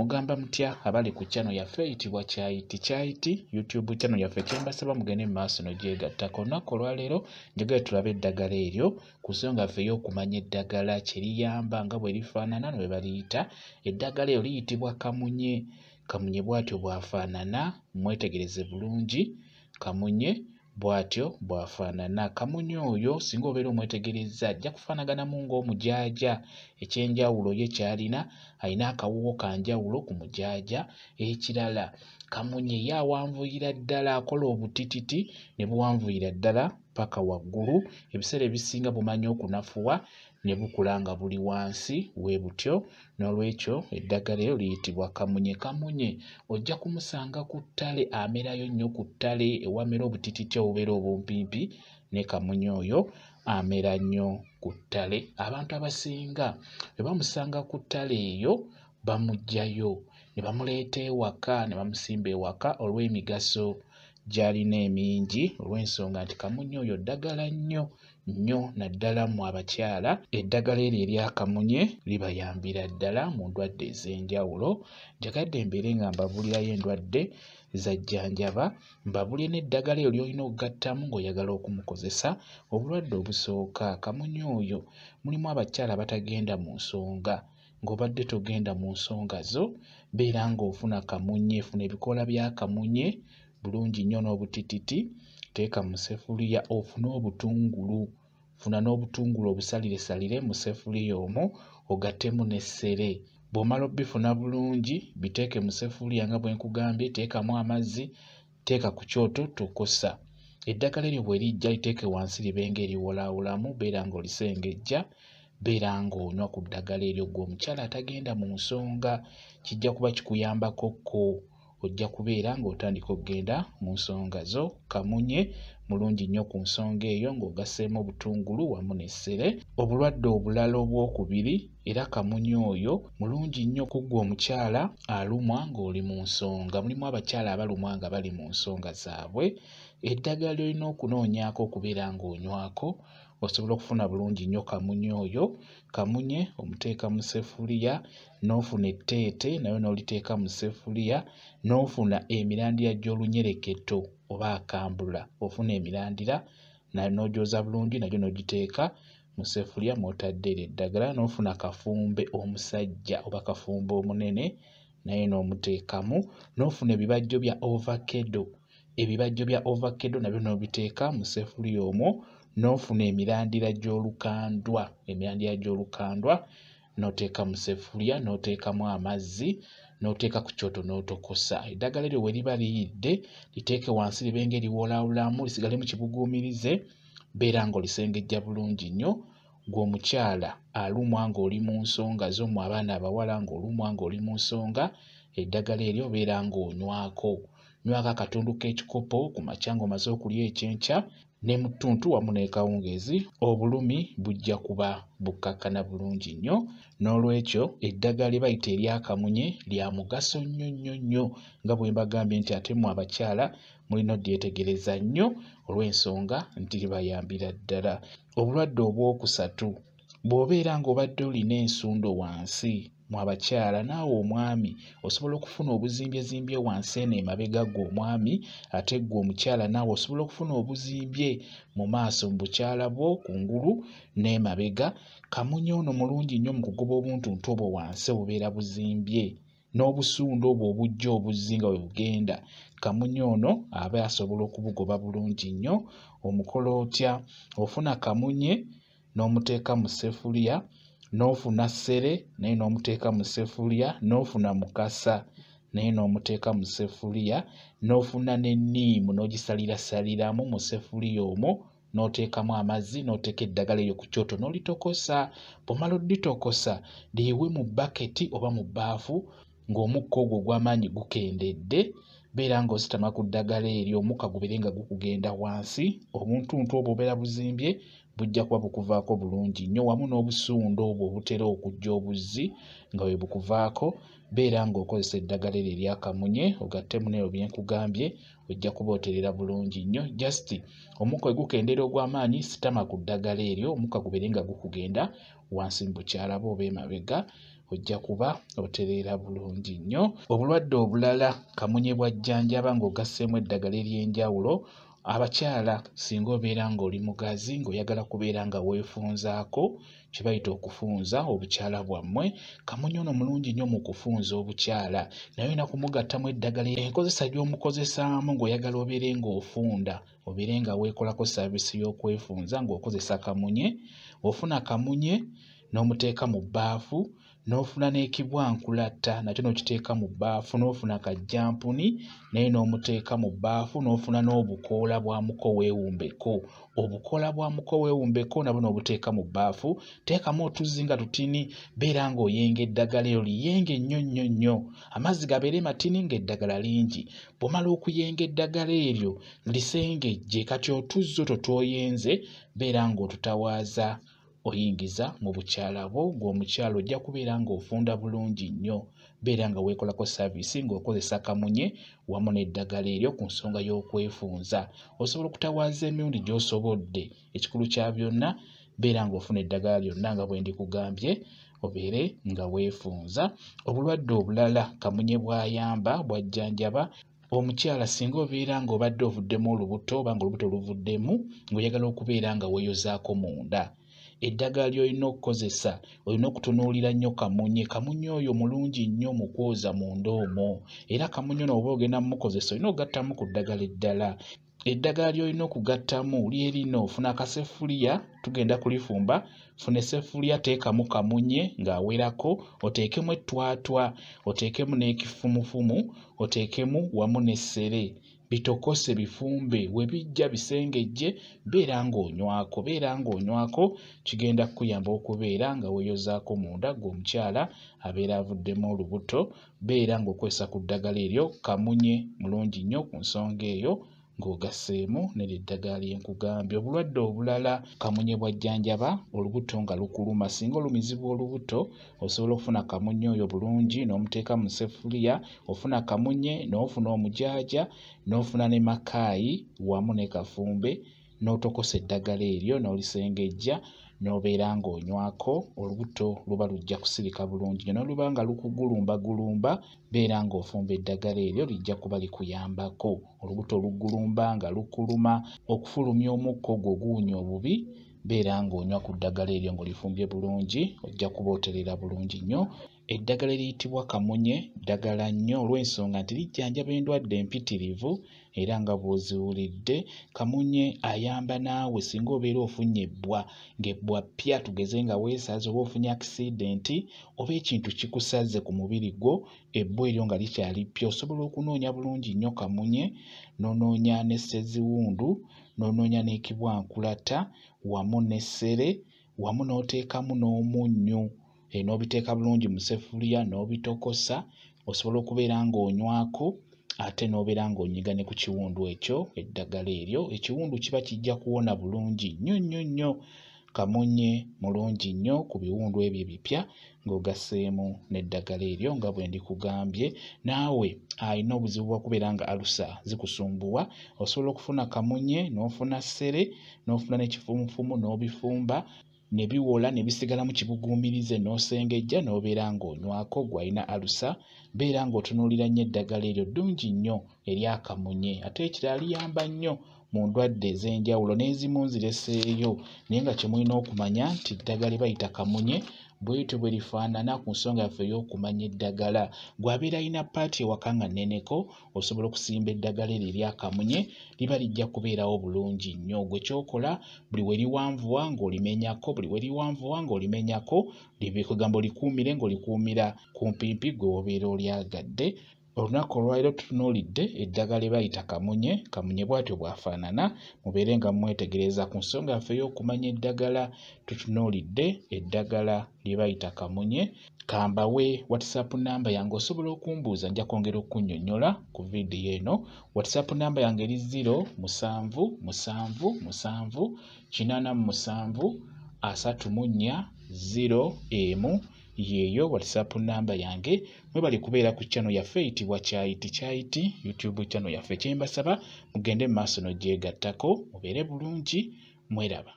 Mugamba mutya abali ku channel yaffe eyitibwa Kyaiti YouTube channel yaffe kyembasaba mugende mu maaso n'ogyegattako. Olunaku olwaleero njagala tulabe eddagala eryo ku nsonga yaffe y'okumanya eddagala kye liyamba nga bwe lifaanana ne bwe baliyita. Eddagala eryo liyitibwa kamunye. Kamunye bw'atyo bw'afaanana, mwetegereze bulungi. Kamunye bw'atyo bw'afaanana. Kamunye oyo singa obeera omwetegereza ajja kufaanaganamu ng'omujaaja. Ekyenjawulo ye kyalina alina akawuwo ka njawulo ku mujaaja. Ekirala kamunye ye awanvuyira ddala, akola obutititi ne buwanvuyira ddala paka waggulu. Ebiseera ebisinga bumanyi okunafuwa ne bukula nga buli wansi bwe butyo. N'olwekyo eddagala eryo liyitibwa kamunye. Kamunye ojja kumusanga ku ttale, amerayo nnyo ku ttale ewamera obutititi obubeera obumpimpi, ne kamunye oyo amera nnyo ku ttale. Abantu abasinga bwe bamusanga ku ttale eyo bamuggyayo ne bamuleeta ewaka ne bamusimba ewaka olw'emigaso gy'alina emingi, olw'ensonga nti kamunye oyo ddagala nnyo naddala mu abakyala. Eddagala eryo erya kamunye libayambira ddala mu ndwadde ez'enjawulo. Njagadde mbeere nga mbabuulirayo endwadde zajjanjaba, mbabuulire n'eddagala eryo ly'olina okugattamu ng'oyagala okumukozesa obulwadde obusooka. Kamunye oyo mulimu abakyala abatagenda mu nsonga. Ng'obadde togenda mu nsonga zo, beera ng'ofuna kamunye, funa ebikoola bya kamunye bulungi nnyo n'obutititi, teeka mu seffuliya ofune obutungulu. Funa n'obutungulu obusaliresalire mu seffuliya omwo ogattemu n'essere. Bw'omala obbifuna bulungi biteeke mu seffuliya nga bwe nkugambye, teekamu amazzi, teeka ku kyoto tokosa. Eddagala eryo bwe lijja liteeke wansi libe ng'eriwolaawolamu, beera ng'olisengejja, beera ng'onywa ku ddagala eryo. Ggwe omukyala atagenda mu nsonga kijja kuba kikuyambakokko, ojja kubeera ng'otandika okugenda mu nsonga zo. Kamunye mulungi nnyo ku nsonga eyo ng'ogasseemu obutungulu wamu n'essere. Obulwadde obulala obwokubiri, era kamunye oyo mulungi nnyo ku ggwe omukyala alumwa ng'oli mu nsonga. Mulimu abakyala abalumwa nga bali mu nsonga zaabwe. Eddagala ly'olina okunoonyaako okubeera ng'onywako osobola okufuna bulungi nnyo kamunye oyo. Kamunye omuteeka mu seffuliya, n'ofuna etteete nayo n'oliteeka mu seffuliya, n'ofuna emirandira gy'olunyereketo oba akambula. Ofuna emirandira n'ogyoza bulungi, nagyo n'ogiteeka mu seffuliya mw'otadde eryo eddagala. N'ofuna kafumbe omusajja oba kafumbe omunene, naye n'omuteekamu. N'ofuna ebibajjo bya ovakkedo. Ebibajjo bya ovakkedo nabyo n'obiteeka mu seffuliya omwo. N'ofuna emirandira gy'olukandwa. Emirandira gy'olukandwa n'oteeka mu seffuliya, n'oteekamu amazzi, n'oteeka ku kyoto n'otokosa. Eddagala eryo we liba liyidde liteeke wansi libe ng'eriwolaawolamu, lisigale mu kibuguumirize, beera ng'olisengejja bulungi nnyo. Ggwe omukyala alumwa ng'oli mu nsonga zo, mu abaana abawala ng'olumwa ng'oli mu nsonga, eddagala eryo beera ng'onywako. Nywako akatundu k'ekikopo ku makya ng'omaze okulya ekyenkya ne mu ttuntu wamu n'ekawungeezi, obulumi bujja kuba bukkakkana bulungi nnyo. N'olwekyo eddagala lye bayita eryakamunye lya mugaso nnyo nga bwe mbagambye nti ate mu abakyala mulina oddyetegereza nnyo olw'ensonga nti libayambira ddala. Obulwadde obwokusatu, bw'obeera ng'obadde olina ensundo wansi, mu abakyala naawe omwami osobola okufuna obuzimbyezimby wansi eno emabega ggwe omwami, ate ggwe omukyala naawe osobola okufuna obuzimbye mu maaso mu bukyala bwo kungulu n'emabega. Kamunye ono mulungi nnyo mu kugoba obuntuntu obwo wansi obubeera buzimbye, n'obusundo obwo obujja obuzzi nga bwe bugenda. Kamunye ono aba asobola okubugoba bulungi nnyo. Omukola otya? Ofuna kamunye n'omuteeka mu seffuliya, n'ofuna ssere naye n'omuteeka mu seffuliya, n'ofuna mukasa naye n'omuteeka mu seffuliya, n'ofuna n'enniimu n'ogisalirasaliramu mu seffuliya omwo, n'oteekamu amazzi, n'oteeka eddagala eryo ku kyoto n'olitokosa. Bw'omala odditokosa liyiwe mu bbaketi oba mu bbaafu ng'omukka ogwo ogw'amaanyi gukendedde. Beera ng'ositama ku ddagala eryo, omukka gubeere nga gukugenda wansi, obuntuntu obwo obeera buzimbye bujja kuba bukuvaako bulungi nnyo, wamu n'obusundo obwo obutera okujja obuzzi nga bwe bukuvaako. Beera ng'okozesa eddagala eryo eryakamunye, ogattemu n'ebyo bye nkugambye, ojja kuba oterera bulungi nnyo. Just omukka bwe gukendera ogw'amaanyi, sitama ku ddagala eryo, omukka gubeere nga gukugenda wansi mu bukyala bwo oba emabega, ojja kuba otereera bulungi nnyo. Obulwadde obulala kamunye bw'ajjanjaba ng'ogasseemu eddagala ery'enjawulo. Abakyala singa obeera ng'oli mugazi ng'oyagala kubeera nga weefunzaako kye bayita okufunza obukyala bwammwe, kamunye ono mulungi nnyo mu kufunza obukyala, naye olina kumugattamu eddagala. Enkozesa gy'omukozesaamu ng'oyagala obeere ng'ofunda, obeere nga weekolako saavisi y'okwefunza ng'okozesa kamunye. Ofuna kamunye n'omuteeka mu bbaafu, n'ofuna n'ekibwankulatta nakyo n'okiteeka mu bbaafu, n'ofuna kajjampuni naye n'omuteeka mu bbaafu, n'ofuna n'obukoola bwa muko weewumbeko. Obukoola bwa muko weewumbeko nabwo n'obuteeka mu bbaafu. Teekamu otuzzi nga tutini, beera ng'oyenga eddagala eryo liyenge nnyo nnyo nnyo. Amazzi gabeere matini ng'eddagala lingi. Bw'omala okuyenga eddagala eryo lisengejje, kati otuzzi otwo tw'oyenze beera ng'otutawaaza oyingiza mu bukyala bwo. Ng'omukyala ojja kubeera ng'ofunda bulungi nnyo, beera nga weekolako saavisi ng'okozesa kamunye wamu n'eddagala eryo ku nsonga y'okwefunza. Osobola okutawaaza emirundi gy'osobodde. Ekikulu kya byonna beera ng'ofuna eddagala lyonna nga bwe ndikugambye obeere nga weefunza. Obulwadde obulala kamunye bw'ayamba bw'ajjanjaba, omukyala singa obeera ng'obadde ovuddemu olubuto oba ng'olubuto luvuddemu ng'oyagala okubeera nga weeyozaako munda, eddagala ly'olina okukozesa olina okutunuulira nnyo kamunye. Kamunye oyo mulungi nnyo mu kwoza munda omwo, era kamunye ono oba ogenda mumukozesa olina okugattamu ku ddagala eddala. Eddagala ly'olina okugattamu lye lino: ofuna akaseffuliya, tugenda kulifumba, funa esseffuliya teekamu kamunye ng'awerako, oteekemu ettwatwa, oteekemu n'ekifumufumu, oteekemu wamu n'essere, bitokose bifumbe. We bijja bisengejje, beera ng'onywako, kigenda kukuyamba okubeera nga weeyozaako munda ng'omukyala abeera avuddemu olubuto. Beera ng'okozesa ku ddagala eryo kamunye mulungi nnyo ku nsonga eyo ng'ogasseemu n'eddagala lye nkugambye. Obulwadde obulala kamunye bw'ajjanjaba olubuto nga lukuluma. Singa olumizibwa olubuto osobola okufuna kamunye oyo bulungi n'omuteeka mu sseffuliya. Ofuna kamunye n'ofuna omujaaja n'ofuna ne makaayi wamu ne kafumbe, n'otokosa eddagala eryo n'olisengejja n'obeera ng'onywako. Olubuto luba lujja kusirika bulungi nnyo. N'oluba nga lukugulumbagulumba, beera ng'ofumba eddagala eryo, lijja kuba likuyambako. Olubuto olugulumba nga lukuluma, okufulumya omukka ogwo oguwunya obubi, beera ng'onywa ku ddagala eryo ng'olifumbye bulungi, ojja kuba otereera bulungi nnyo. Eddagala eriyitibwa kamunye ddagala nnyo olw'ensonga nti lijjanjaba endwadde empitirivu era nga bw'oziwulidde. Kamunye ayamba naawe singa obeera ofunye ebbwa, ng'ebbwa ppya, tugeze nga weesaze oba ofunye akisidenti oba ekintu kikusaze ku mubiri gwo, ebbwa eryo nga likyali ppya, osobola okunoonya bulungi nnyo kamunye, n'onoonya n'esseziwundu, n'onoonya n'ekibwankulatta wamu n'essere, wamu n'oteekamu n'omunnyo, n'obiteeka bulungi mu sseffuliya n'obitokosa. Osobola okubeera ng'onywako ate n'obeera ng'onyiga ne ku kiwundu ekyo eddagala eryo. Ekiwundu kiba kijja kuwona bulungi nnyo nnyo nnyo. Kamunye mulungi nnyo ku biwundu ebyo ebipya ng'ogasseemu n'eddagala eryo nga bwe ndikugambye. Naawe alina obuzibu bwa kubeera nga alusa zikusumbuwa, osobola okufuna kamunye n'ofuna ssere n'ofuna n'ekifumufumu n'obifumba ne biwola ne bisigala mu kibuguumirize n'osengejja n'obeera ng'onywako. Gw'alina alusa beera ng'otunuulira nnyo eddagala eryo, ddungi nnyo erya kamunye. Ate ekirala liyamba nnyo mu ndwadde ez'enjawulo, n'ezimu nzireseeyo, naye nga kye mulina okumanya nti eddagala bayita kamunye bw'etyo bwe lifaanana ku nsonga yaffe ey'okumanya eddagala. Gw'abeera alina paati ewaka nga nneneko, osobola okusimba eddagala eryo erya kamunye, liba lijja kubeerawo bulungi nnyo. Gwe ky'okola buli we liwanvuwa ng'olimenyako, kugamba olikuumire ng'olikuumira ku mpimpi gwe wobeera olyagadde. Olunaku olwaleero tutunuulidde eddagala lye bayita kamunye. Kamunye bw'atyo bw'afaanana, mubeere nga mwetegereza ku nsonga yaffe ey'okumanya eddagala. Tutunuulidde eddagala lye bayita kamunye. Kambawe WhatsApp namba yange, osobola okumbuuza, nja kwongera okunnyonnyola ku vidiyo eno. WhatsApp namba yange eri 0777873401 yeeyo WhatsApp namba yange. Mwebale kubeera ku channel yaffe eyitibwa Kyayiti YouTube channel yaffe. Kye mbasaba mugende mu maaso n'ogyegattako, mubeere bulungi, mweraba.